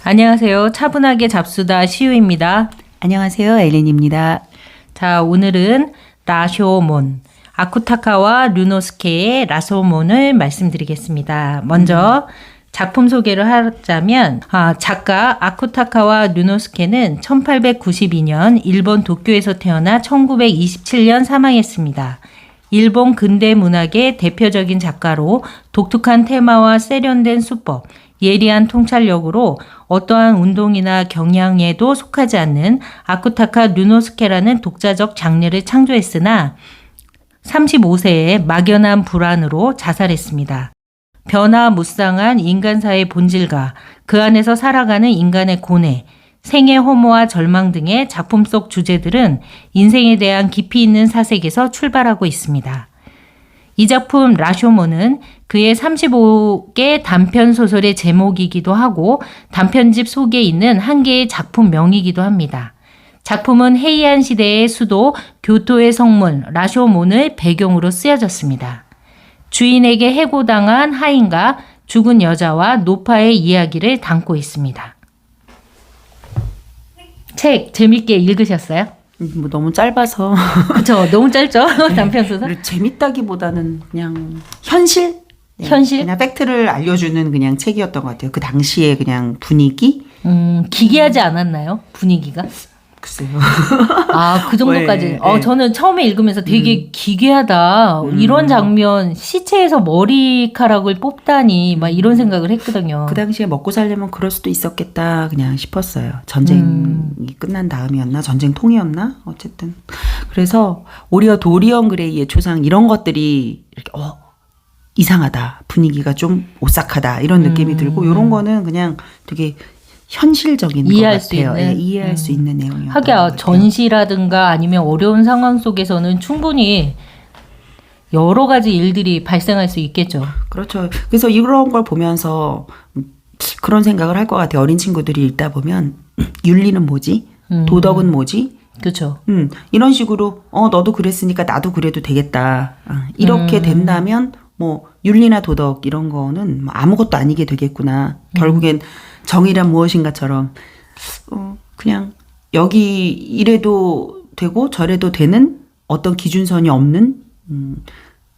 안녕하세요. 차분하게 잡수다 시우입니다. 안녕하세요. 엘렌입니다. 자, 오늘은 라쇼몬, 아쿠타카와 류노스케의 라쇼몬을 말씀드리겠습니다. 먼저 작품 소개를 하자면 작가 아쿠타카와 류노스케는 1892년 일본 도쿄에서 태어나 1927년 사망했습니다. 일본 근대 문학의 대표적인 작가로 독특한 테마와 세련된 수법, 예리한 통찰력으로 어떠한 운동이나 경향에도 속하지 않는 아쿠타카 류노스케라는 독자적 장르를 창조했으나 35세에 막연한 불안으로 자살했습니다. 변화무쌍한 인간사의 본질과 그 안에서 살아가는 인간의 고뇌, 생의 허무와 절망 등의 작품 속 주제들은 인생에 대한 깊이 있는 사색에서 출발하고 있습니다. 이 작품 라쇼몬은 그의 35개 단편 소설의 제목이기도 하고 단편집 속에 있는 한 개의 작품명이기도 합니다. 작품은 헤이안 시대의 수도 교토의 성문 라쇼몬을 배경으로 쓰여졌습니다. 주인에게 해고당한 하인과 죽은 여자와 노파의 이야기를 담고 있습니다. 책 재밌게 읽으셨어요? 뭐 너무 짧아서 그렇죠. 너무 짧죠? 단편소설? 재밌다기보다는 그냥 현실? 네, 현실? 그냥 팩트를 알려주는 그냥 책이었던 것 같아요. 그 당시에 그냥 분위기? 기괴하지 않았나요? 분위기가? 글쎄요. 그 정도까지. 네. 저는 처음에 읽으면서 되게 기괴하다. 이런 장면, 시체에서 머리카락을 뽑다니, 막 이런 생각을 했거든요. 그 당시에 먹고 살려면 그럴 수도 있었겠다 그냥 싶었어요. 전쟁이 끝난 다음이었나? 전쟁 통이었나? 어쨌든. 그래서 오히려 도리언 그레이의 초상 이런 것들이 이렇게 이상하다. 분위기가 좀 오싹하다. 이런 느낌이 들고 이런 거는 그냥 되게 현실적인 이해할 것 수 같아요. 있는? 네, 이해할 수 있는 내용이었던 것 하기야 같아요. 전시라든가 아니면 어려운 상황 속에서는 충분히 여러 가지 일들이 발생할 수 있겠죠. 그렇죠. 그래서 이런 걸 보면서 그런 생각을 할 것 같아요. 어린 친구들이 읽다 보면 윤리는 뭐지? 도덕은 뭐지? 그렇죠. 이런 식으로 너도 그랬으니까 나도 그래도 되겠다. 이렇게 된다면 뭐 윤리나 도덕 이런 거는 뭐 아무것도 아니게 되겠구나. 결국엔 정의란 무엇인가처럼 그냥 여기 이래도 되고 저래도 되는 어떤 기준선이 없는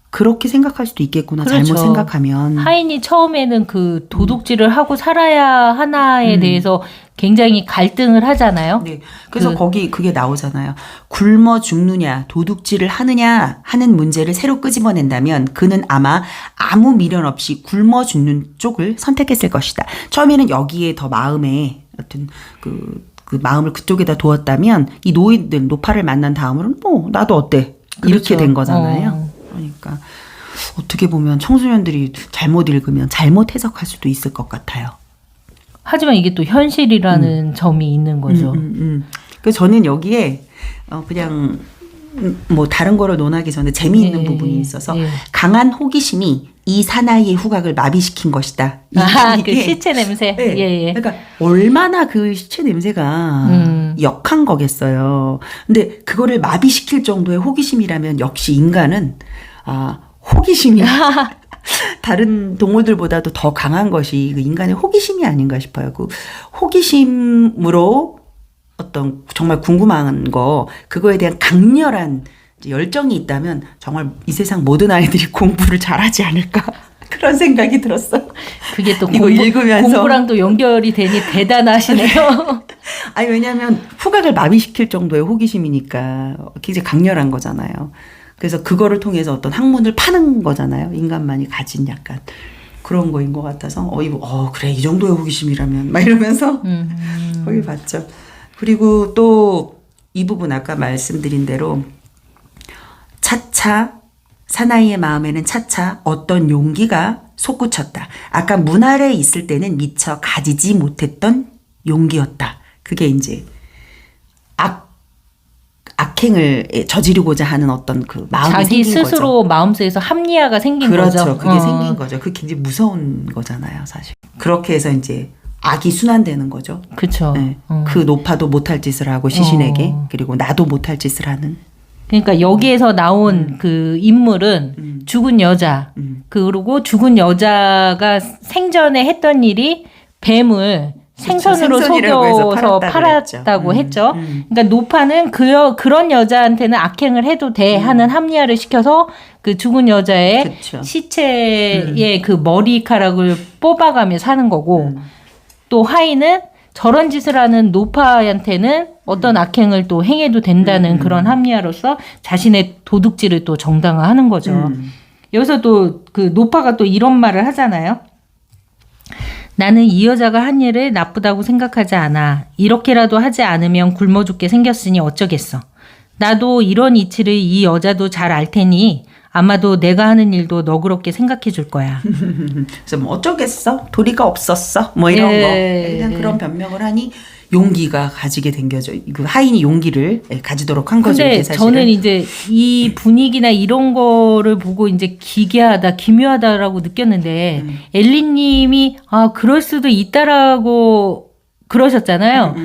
그렇게 생각할 수도 있겠구나. 그렇죠. 잘못 생각하면. 하인이 처음에는 그 도둑질을 하고 살아야 하나에 대해서 굉장히 갈등을 하잖아요. 네. 그래서 거기 그게 나오잖아요. 굶어 죽느냐, 도둑질을 하느냐 하는 문제를 새로 끄집어낸다면 그는 아마 아무 미련 없이 굶어 죽는 쪽을 선택했을 것이다. 처음에는 여기에 더 마음에 어떤 그 마음을 그쪽에다 두었다면 이 노인들 노파를 만난 다음으로는 뭐 나도 어때 이렇게 그렇죠. 된 거잖아요. 그러니까 어떻게 보면 청소년들이 잘못 읽으면 잘못 해석할 수도 있을 것 같아요. 하지만 이게 또 현실이라는 점이 있는 거죠. 그래서 저는 여기에 그냥 뭐 다른 거를 논하기 전에 재미있는 부분이 있어서 강한 호기심이 이 사나이의 후각을 마비시킨 것이다. 그 시체 냄새. 네. 예. 그러니까 얼마나 그 시체 냄새가 역한 거겠어요. 근데 그거를 마비시킬 정도의 호기심이라면 역시 인간은 호기심이 다른 동물들보다도 더 강한 것이 그 인간의 호기심이 아닌가 싶어요. 그 호기심으로 어떤 정말 궁금한 거 그거에 대한 강렬한 열정이 있다면 정말 이 세상 모든 아이들이 공부를 잘하지 않을까 그런 생각이 들었어. 그게 또 이거 읽으면서 공부랑 또 연결이 되니 대단하시네요. 아니 왜냐하면 후각을 마비시킬 정도의 호기심이니까 굉장히 강렬한 거잖아요. 그래서 그거를 통해서 어떤 학문을 파는 거잖아요. 인간만이 가진 약간 그런 거인 것 같아서 그래 이 정도의 호기심이라면 막 이러면서 거기 봤죠. 그리고 또 이 부분 아까 말씀드린 대로 차차 사나이의 마음에는 차차 어떤 용기가 솟구쳤다. 아까 문 아래에 있을 때는 미처 가지지 못했던 용기였다. 그게 이제 악행을 저지르고자 하는 어떤 그 마음이 자기 생긴 스스로 거죠. 마음속에서 합리화가 생긴 그렇죠. 거죠. 그게 생긴 거죠. 그게 굉장히 무서운 거잖아요, 사실. 그렇게 해서 이제 악이 순환되는 거죠. 그렇죠. 네. 그 노파도 못할 짓을 하고 시신에게 그리고 나도 못할 짓을 하는. 그러니까 여기에서 나온 그 인물은 죽은 여자 그리고 죽은 여자가 생전에 했던 일이 뱀을 생선으로 생선이라고 해서 속여서 팔았다고 팔았다고 했죠. 했죠. 그러니까 노파는 그런 여자한테는 악행을 해도 돼 하는 합리화를 시켜서 그 죽은 여자의 그쵸. 시체의 그 머리카락을 뽑아가며 사는 거고 또 하인은 저런 짓을 하는 노파한테는 어떤 악행을 또 행해도 된다는 그런 합리화로서 자신의 도둑질을 또 정당화하는 거죠. 여기서 또 그 노파가 또 이런 말을 하잖아요. 나는 이 여자가 한 일을 나쁘다고 생각하지 않아. 이렇게라도 하지 않으면 굶어 죽게 생겼으니 어쩌겠어. 나도 이런 이치를 이 여자도 잘 알 테니 아마도 내가 하는 일도 너그럽게 생각해 줄 거야. 그래서 뭐 어쩌겠어? 도리가 없었어? 뭐 이런 거. 그냥 그런 변명을 하니 용기가 가지게 된 거죠. 그 하인이 용기를 가지도록 한 거죠. 근데 사실은. 저는 이제 이 분위기나 이런 거를 보고 이제 기괴하다, 기묘하다라고 느꼈는데 엘리님이 아 그럴 수도 있다라고 그러셨잖아요.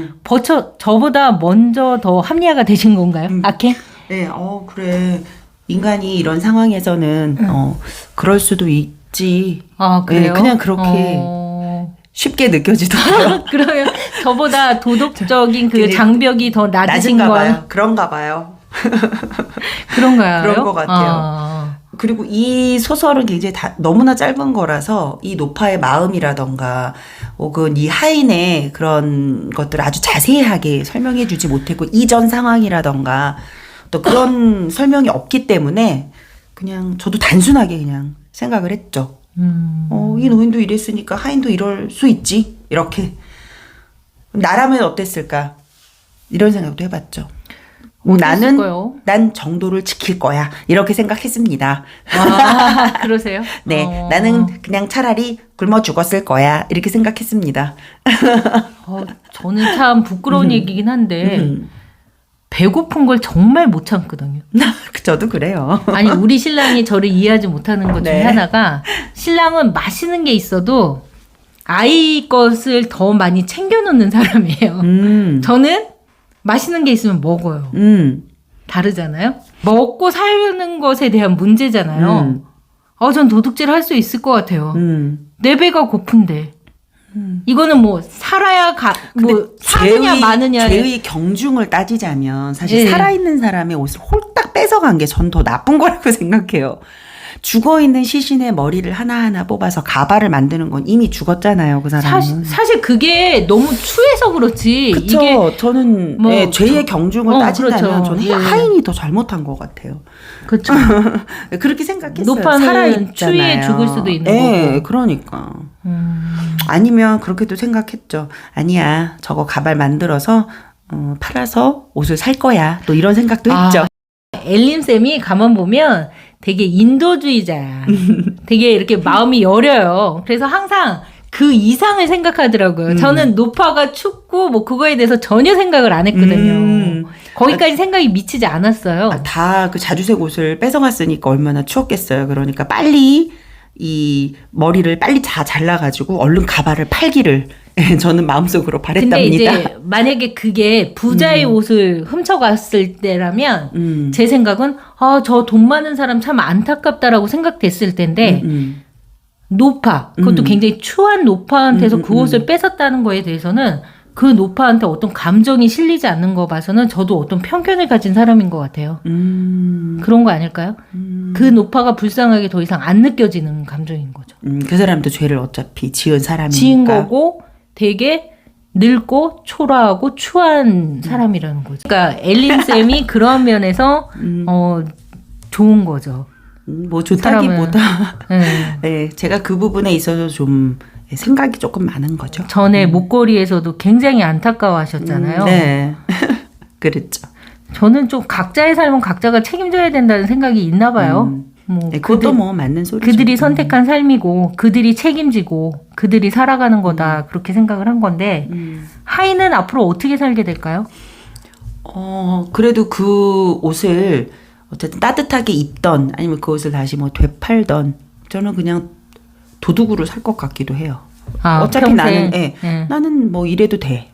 저보다 먼저 더 합리화가 되신 건가요? 악행? 네, 그래. 인간이 이런 상황에서는 그럴 수도 있지. 아 그래요? 네, 그냥 그렇게 쉽게 느껴지더라고요. 그러면 저보다 도덕적인 그 장벽이 더 낮으신 낮은가 거예요? 봐요. 그런가 봐요. 그런가요? 그런 것 같아요. 그리고 이 소설은 굉장히 너무나 짧은 거라서 이 노파의 마음이라던가 혹은 이 하인의 그런 것들을 아주 자세하게 설명해 주지 못했고 이전 상황이라던가 또 그런 설명이 없기 때문에 그냥 저도 단순하게 그냥 생각을 했죠. 이 노인도 이랬으니까 하인도 이럴 수 있지. 이렇게. 나라면 어땠을까? 이런 생각도 해봤죠. 난 정도를 지킬 거야. 이렇게 생각했습니다. 아, 그러세요? 네. 나는 그냥 차라리 굶어 죽었을 거야. 이렇게 생각했습니다. 저는 참 부끄러운 얘기긴 한데 배고픈 걸 정말 못 참거든요. 저도 그래요. 아니 우리 신랑이 저를 이해하지 못하는 것 중에 하나가 신랑은 맛있는 게 있어도 아이 것을 더 많이 챙겨놓는 사람이에요. 저는 맛있는 게 있으면 먹어요. 다르잖아요. 먹고 사는 것에 대한 문제잖아요. 전 도둑질 할 수 있을 것 같아요. 내 배가 고픈데. 이거는 뭐 살아야 사느냐 마느냐 죄의 경중을 따지자면 사실 살아있는 사람의 옷을 홀딱 뺏어간 게 전 더 나쁜 거라고 생각해요. 죽어있는 시신의 머리를 하나하나 뽑아서 가발을 만드는 건 이미 죽었잖아요, 그 사람은. 사실 그게 너무 추해서 그렇지. 그쵸. 이게 저는 죄의 경중을 따진다면 그렇죠. 저는 하인이 더 잘못한 것 같아요. 그렇죠. 그렇게 생각했어요. 노파는 추위에 죽을 수도 있는 거고. 그러니까. 아니면 그렇게도 생각했죠. 아니야, 저거 가발 만들어서 팔아서 옷을 살 거야. 또 이런 생각도 했죠. 엘림쌤이 가만 보면 되게 인도주의자야. 되게 이렇게 마음이 여려요. 그래서 항상 그 이상을 생각하더라고요. 저는 노파가 춥고 뭐 그거에 대해서 전혀 생각을 안 했거든요. 거기까지 생각이 미치지 않았어요. 다 그 자주색 옷을 뺏어갔으니까 얼마나 추웠겠어요. 그러니까 빨리 이 머리를 빨리 다 잘라가지고 얼른 가발을 팔기를 저는 마음속으로 바랬답니다. 근데 이제 만약에 그게 부자의 옷을 훔쳐갔을 때라면 제 생각은 저 돈 많은 사람 참 안타깝다라고 생각됐을 텐데 노파, 그것도 굉장히 추한 노파한테서 그 옷을 뺏었다는 거에 대해서는 그 노파한테 어떤 감정이 실리지 않는 거 봐서는 저도 어떤 편견을 가진 사람인 것 같아요. 그런 거 아닐까요? 그 노파가 불쌍하게 더 이상 안 느껴지는 감정인 거죠. 그 사람도 죄를 어차피 지은 사람이니까. 지은 거고 되게 늙고 초라하고 추한 사람이라는 거죠. 그러니까 엘린쌤이 그런 면에서 좋은 거죠. 뭐 좋다기보다 네, 제가 그 부분에 있어서 좀 생각이 조금 많은 거죠. 전에 목걸이에서도 굉장히 안타까워하셨잖아요. 네. 그랬죠. 저는 좀 각자의 삶은 각자가 책임져야 된다는 생각이 있나 봐요. 네, 그것도 뭐 맞는 소리죠. 그들이 선택한 삶이고 그들이 책임지고 그들이 살아가는 거다 그렇게 생각을 한 건데 하인은 앞으로 어떻게 살게 될까요? 그래도 그 옷을 어쨌든 따뜻하게 입던 아니면 그 옷을 다시 뭐 되팔던 저는 그냥 도둑으로 살 것 같기도 해요. 어차피 평생. 나는 뭐 이래도 돼.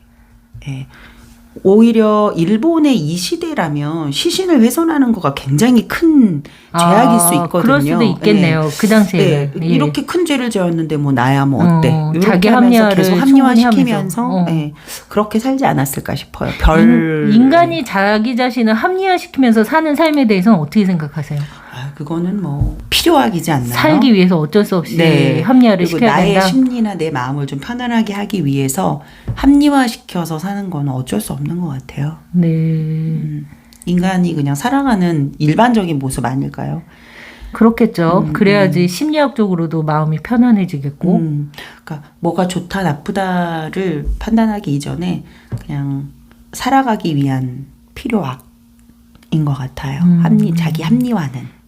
오히려 일본의 이 시대라면 시신을 훼손하는 거가 굉장히 큰 죄악일 수 있거든요. 그럴 수도 있겠네요. 그 당시에는. 예. 이렇게 큰 죄를 지었는데 뭐 나야 뭐 어때? 이렇게 자기 하면서 합리화를 계속 충분히 합리화시키면서 하면서. 예. 그렇게 살지 않았을까 싶어요. 인간이 자기 자신을 합리화시키면서 사는 삶에 대해서는 어떻게 생각하세요? 그거는 뭐 필요하기지 않나요? 살기 위해서 어쩔 수 없이 네. 합리화를 그리고 시켜야 나의 된다. 심리나 내 마음을 좀 편안하게 하기 위해서 합리화시켜서 사는 건 어쩔 수 없는 것 같아요. 네. 인간이 그냥 살아가는 일반적인 모습 아닐까요? 그렇겠죠. 그래야지 심리학적으로도 마음이 편안해지겠고. 그러니까 뭐가 좋다 나쁘다를 판단하기 이전에 그냥 살아가기 위한 필요악인 것 같아요. 자기 합리화는.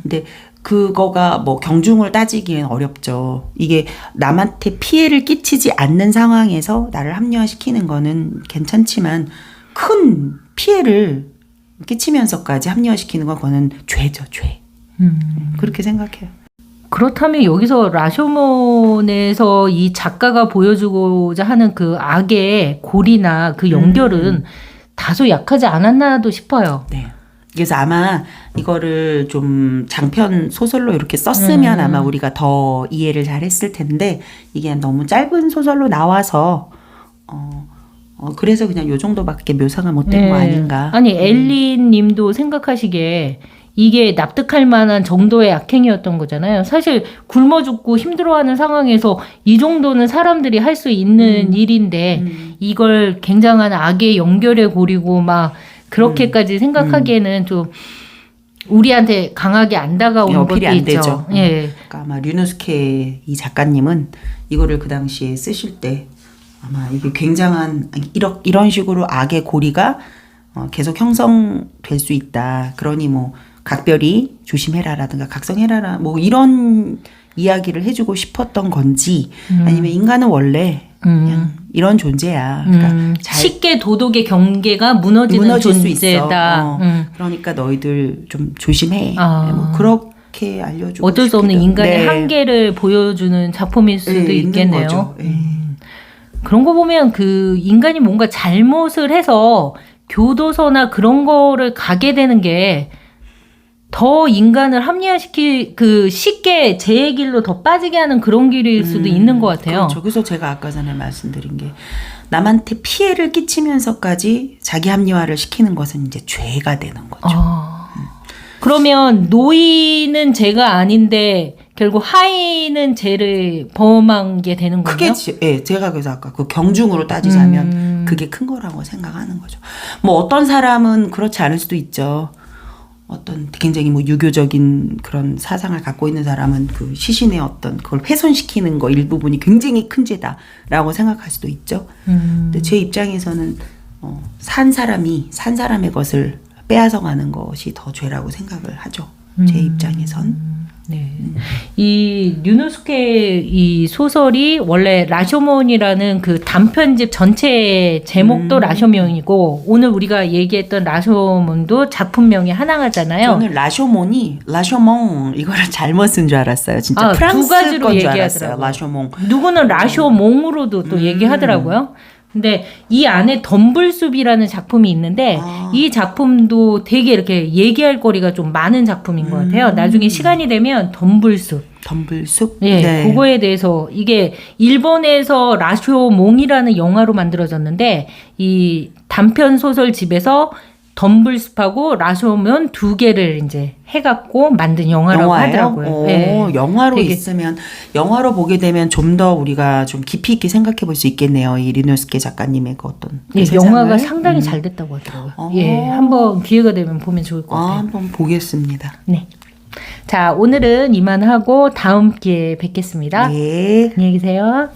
근데 그거가 뭐 경중을 따지기엔 어렵죠. 이게 남한테 피해를 끼치지 않는 상황에서 나를 합리화시키는 거는 괜찮지만 큰 피해를 끼치면서까지 합리화시키는 건 그거는 죄죠, 죄. 그렇게 생각해요. 그렇다면 여기서 라쇼몬에서 이 작가가 보여주고자 하는 그 악의 고리나 그 연결은 다소 약하지 않았나도 싶어요. 네. 그래서 아마 이거를 좀 장편 소설로 이렇게 썼으면 아마 우리가 더 이해를 잘했을 텐데 이게 너무 짧은 소설로 나와서 그래서 그냥 요 정도밖에 묘사가 못 된 거 아닌가. 아니 엘린 님도 생각하시기에 이게 납득할 만한 정도의 악행이었던 거잖아요. 사실 굶어 죽고 힘들어하는 상황에서 이 정도는 사람들이 할 수 있는 일인데 이걸 굉장한 악의 연결에 고리고 막 그렇게까지 생각하기에는 좀 우리한테 강하게 안 다가오는 어필이 것도 안 있죠. 되죠. 예. 그러니까 아마 류노스케 이 작가님은 이거를 그 당시에 쓰실 때 아마 이게 굉장한 이런 식으로 악의 고리가 계속 형성될 수 있다. 그러니 뭐 각별히 조심해라라든가 각성해라라 뭐 이런 이야기를 해주고 싶었던 건지 아니면 인간은 원래 그냥 이런 존재야. 그러니까 쉽게 도덕의 경계가 무너지는 무너질 수 존재다. 있어. 그러니까 너희들 좀 조심해. 뭐 그렇게 알려주고 어쩔 수 없는 싶기도. 인간의 네. 한계를 보여주는 작품일 수도 네, 있겠네요. 있는 거죠. 네. 그런 거 보면 그 인간이 뭔가 잘못을 해서 교도소나 그런 거를 가게 되는 게 더 인간을 쉽게 죄의 길로 더 빠지게 하는 그런 길일 수도 있는 것 같아요. 그렇죠. 그래서 제가 아까 전에 말씀드린 게 남한테 피해를 끼치면서까지 자기 합리화를 시키는 것은 이제 죄가 되는 거죠. 그러면 노인은 죄가 아닌데 결국 하인은 죄를 범한 게 되는 거예요? 제가 그래서 아까 그 경중으로 따지자면 그게 큰 거라고 생각하는 거죠. 뭐 어떤 사람은 그렇지 않을 수도 있죠. 어떤 굉장히 뭐 유교적인 그런 사상을 갖고 있는 사람은 그 시신의 어떤 그걸 훼손시키는 거 일부분이 굉장히 큰 죄다라고 생각할 수도 있죠. 근데 제 입장에서는 산 사람의 것을 빼앗아가는 것이 더 죄라고 생각을 하죠. 제 입장에선. 네. 이 류노스케 이 소설이 원래 라쇼몬이라는 그 단편집 전체 제목도 라쇼몬이고 오늘 우리가 얘기했던 라쇼몬도 작품명이 하나잖아요. 저는 라쇼몬 이거를 잘못 쓴 줄 알았어요. 진짜 프랑스 두 가지로 건 줄 알았어요. 얘기하더라고요. 라쇼몬. 누구는 라쇼몽으로도 또 얘기하더라고요. 근데 이 안에 덤불숲이라는 작품이 있는데 이 작품도 되게 이렇게 얘기할 거리가 좀 많은 작품인 것 같아요. 나중에 시간이 되면 덤불숲. 예, 네. 그거에 대해서 이게 일본에서 라쇼몽이라는 영화로 만들어졌는데 이 단편 소설 집에서 덤불숲하고 라쇼몬 두 개를 이제 해갖고 만든 영화라고 하더라고요. 네. 영화로 되게 있으면 영화로 보게 되면 좀 더 우리가 좀 깊이 있게 생각해 볼 수 있겠네요. 이 리노스케 작가님의 그 어떤 예, 세상을. 영화가 상당히 잘 됐다고 하더라고요. 예, 한번 기회가 되면 보면 좋을 것 같아요. 한번 보겠습니다. 네. 자, 오늘은 이만 하고 다음 기회에 뵙겠습니다. 네. 안녕히 계세요.